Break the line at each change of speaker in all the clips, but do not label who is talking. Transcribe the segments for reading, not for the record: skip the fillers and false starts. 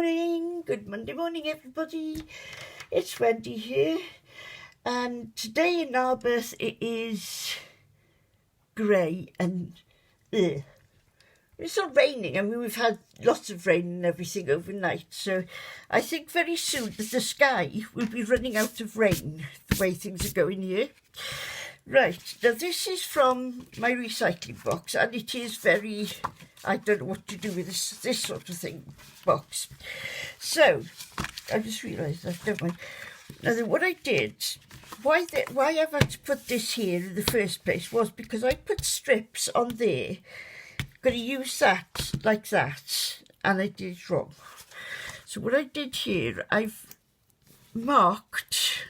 morning, good Monday morning everybody. It's Wendy here, and today in Narberth it is grey and it's not raining. I mean, we've had lots of rain and everything overnight, so I think very soon the sky will be running out of rain, the way things are going here. Right, now this is from my recycling box, and it is very, I don't know what to do with this sort of thing box. So, I just realised that, never mind. Now then, what I did, why I've had to put this here in the first place was because I put strips on there. Going to use that like that, and I did it wrong. So what I did here, I've marked,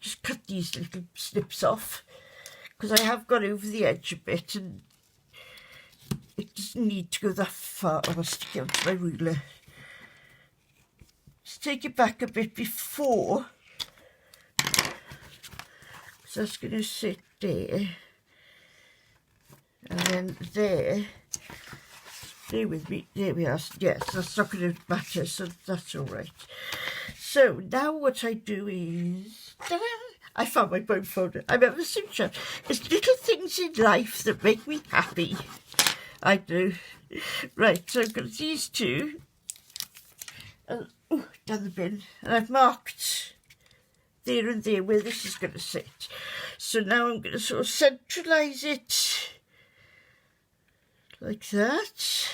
just cut these little snips off, because I have gone over the edge a bit and it doesn't need to go that far. I must stick it onto my ruler. Just take it back a bit before, so that's going to sit there, and then there with me, there we are. Yes, that's not going to matter, so that's all right. So now what I do is, ta-da! I found my bone folder. I'm ever so sure. It's little things in life that make me happy. I do. Right, so I've got these two down the bin, and I've marked there and there where this is going to sit. So now I'm going to sort of centralise it like that.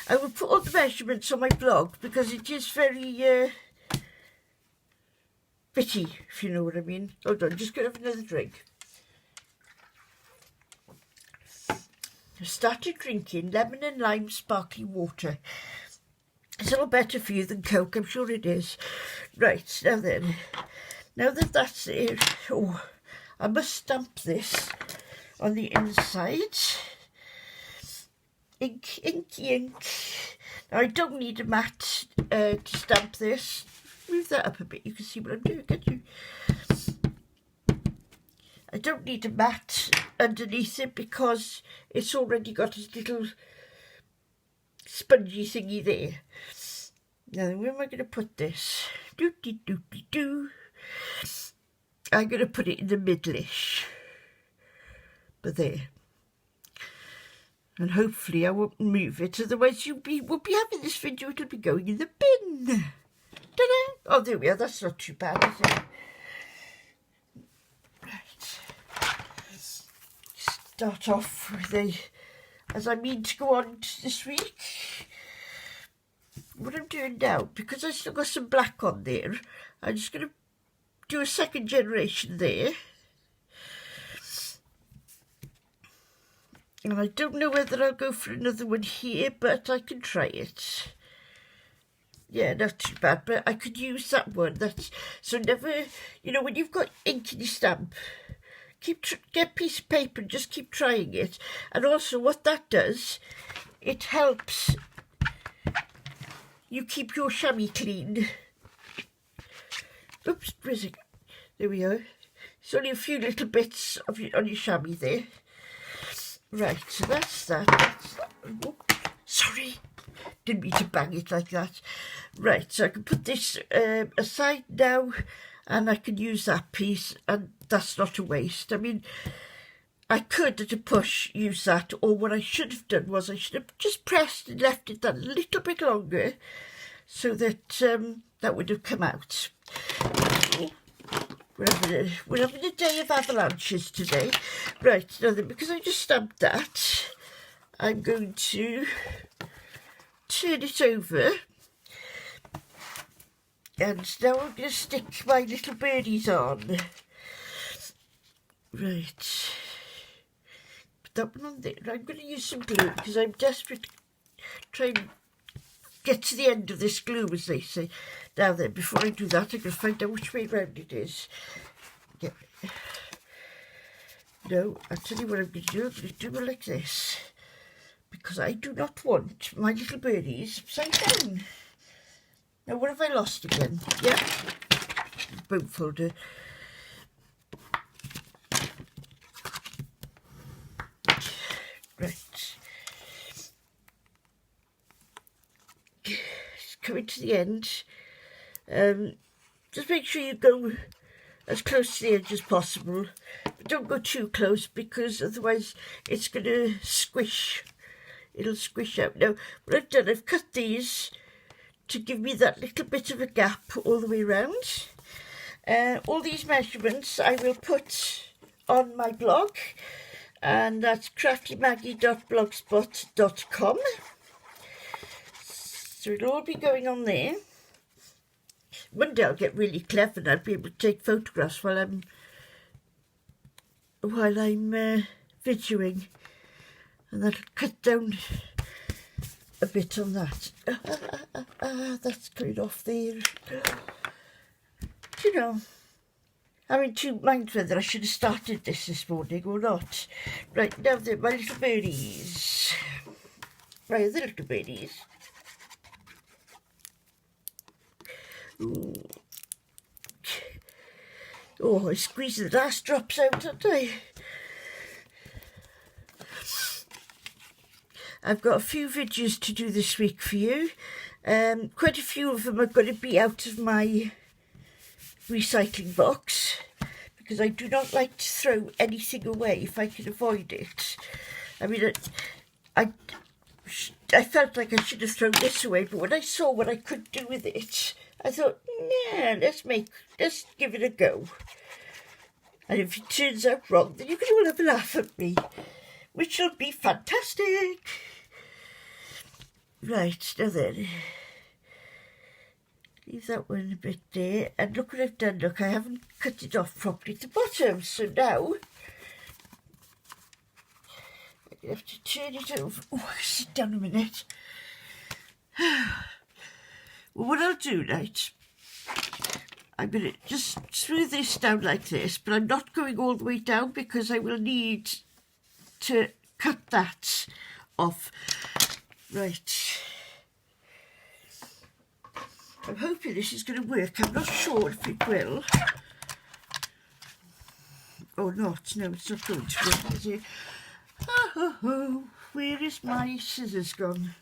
I will put all the measurements on my blog because it is very bitty, if you know what I mean. Hold on, just going to have another drink. I started drinking lemon and lime sparkling water. It's a lot better for you than Coke, I'm sure it is. Right, now then, now that that's there, I must stamp this on the inside. Ink, inky ink. Now I don't need a mat to stamp this. Move that up a bit, you can see what I'm doing, can't you? I don't need a mat underneath it because it's already got a little spongy thingy there. Now where am I going to put this? I'm going to put it in the middle-ish. But there. And hopefully I won't move it, otherwise won't be having this video, it'll be going in the bin. Ta-da! Oh, there we are, that's not too bad, is it? Right. Start off with as I mean to go on this week. What I'm doing now, because I still got some black on there, I'm just going to do a second generation there. And I don't know whether I'll go for another one here, but I can try it. Yeah, not too bad, but I could use that one. That's so never, you know, when you've got ink in your stamp, get a piece of paper and just keep trying it. And also what that does, it helps you keep your chamois clean. Oops, where is it? There we are. It's only a few little bits of on your chamois there. Right, so that's that. Oh, sorry, didn't mean to bang it like that. Right, so I can put this aside now, and I can use that piece, and that's not a waste. I mean, I could at a push use that, or what I should have done was I should have just pressed and left it that little bit longer, so that that would have come out. We're having a day of avalanches today. Right, now then, because I just stamped that, I'm going to turn it over. And now I'm going to stick my little birdies on. Right. Put that one on there. I'm going to use some glue because I'm desperate to try and get to the end of this glue, as they say. Now then, before I do that, I'm going to find out which way round it is. Yeah. No, I'll tell you what I'm going to do. I'm going to do it like this. Because I do not want my little birdies upside down. Now, what have I lost again? Yeah. Bone folder. Right. coming to the end. Just make sure you go as close to the edge as possible, but don't go too close because otherwise it's going to squish. It'll squish out. Now, what I've done, I've cut these to give me that little bit of a gap all the way around. All these measurements I will put on my blog, and that's craftymaggie.blogspot.com. So it'll all be going on there. One day I'll get really clever and I'll be able to take photographs while I'm videoing, and that'll cut down a bit on that. That's going off there. You know, I'm in two minds whether I should have started this morning or not. Right, now then, my little birdies. Right, the little birdies. Ooh. Oh, I squeezed the last drops out, don't I? I've got a few videos to do this week for you. Quite a few of them are going to be out of my recycling box because I do not like to throw anything away if I can avoid it. I mean, I felt like I should have thrown this away, but when I saw what I could do with it, I thought, yeah, let's give it a go. And if it turns out wrong, then you can all have a laugh at me, which will be fantastic. Right, now then, leave that one a bit there, and look what I've done. Look, I haven't cut it off properly at the bottom, so now I have to turn it over. Oh, sit down a minute. Well, what I'll do, right, I'm going to just smooth this down like this, but I'm not going all the way down because I will need to cut that off. Right. I'm hoping this is going to work. I'm not sure if it will. Or not. No, it's not going to work, is it? Oh, where is my scissors gone?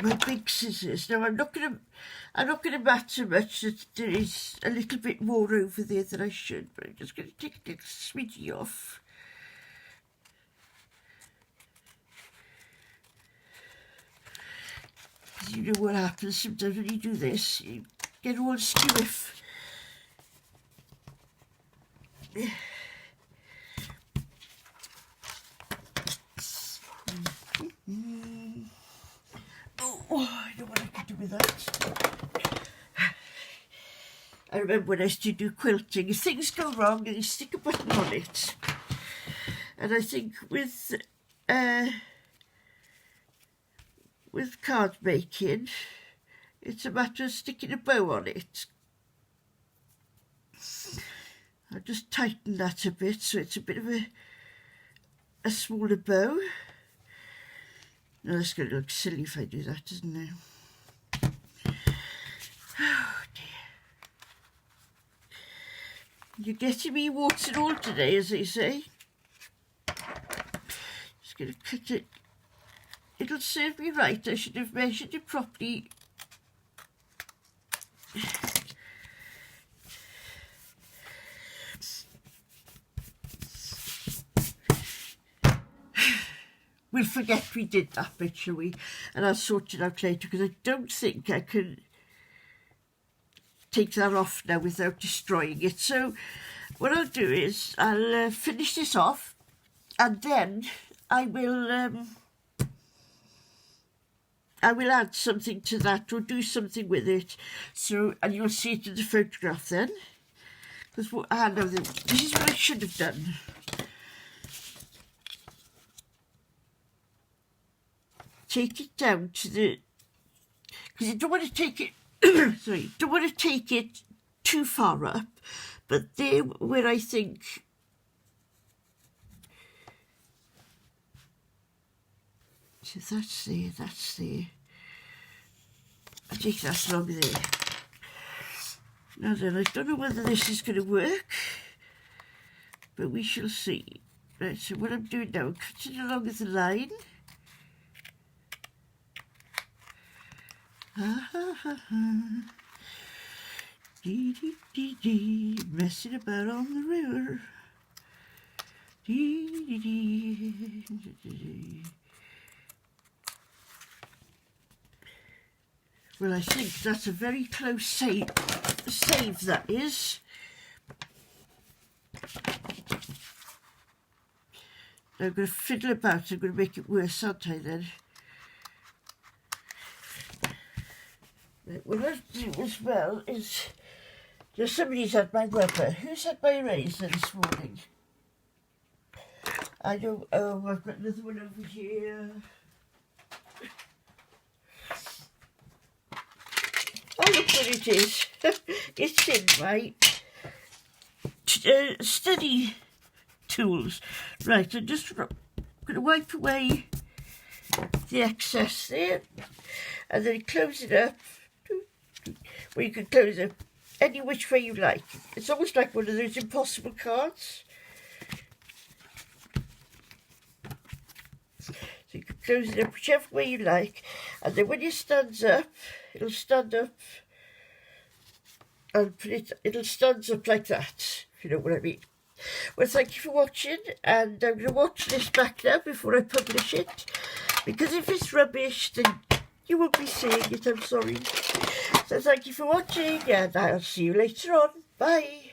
My big scissors. Now I'm not going to matter much that there is a little bit more over there than I should, but I'm just going to take a little smidgy off. You know what happens sometimes when you do this, you get all stiff. Oh, I know what I could do with that. I remember when I used to do quilting, if things go wrong and you stick a button on it. And I think with card making, it's a matter of sticking a bow on it. I'll just tighten that a bit so it's a bit of a smaller bow. Now that's going to look silly if I do that, isn't it? Oh dear. You're getting me warts and all today, as they say. Just going to cut it. It'll serve me right. I should have measured it properly. We'll forget we did that bit, shall we? And I'll sort it out later because I don't think I can take that off now without destroying it. So what I'll do is I'll finish this off, and then I will add something to that or do something with it. So, and you'll see it in the photograph then. Because no, this is what I should have done. Take it down to the, because you don't want to take it, sorry, don't want to take it too far up, but there where I think, so that's there, I think that's along there. Now then, I don't know whether this is going to work, but we shall see. Right, so what I'm doing now, I'm cutting along the line. Ha ha ha ha. Dee dee dee dee, messing about on the river. Dee dee dee dee dee. Well, I think that's a very close save that is. I'm going to fiddle about, I'm going to make it worse, aren't I then? Right, what I'll do as well is, just somebody's had my rubber. Who's had my eraser this morning? I don't, oh, I've got another one over here. Oh, look what it is. It's in my study tools. Right, I'm just going to wipe away the excess there. And then close it up. Well, you can close it any which way you like. It's almost like one of those impossible cards. So you can close it up whichever way you like. And then when it stands up, it'll stand up and it'll stand up like that, if you know what I mean. Well, thank you for watching, and I'm going to watch this back now before I publish it, because if it's rubbish, then you won't be seeing it, I'm sorry. So thank you for watching, and I'll see you later on. Bye.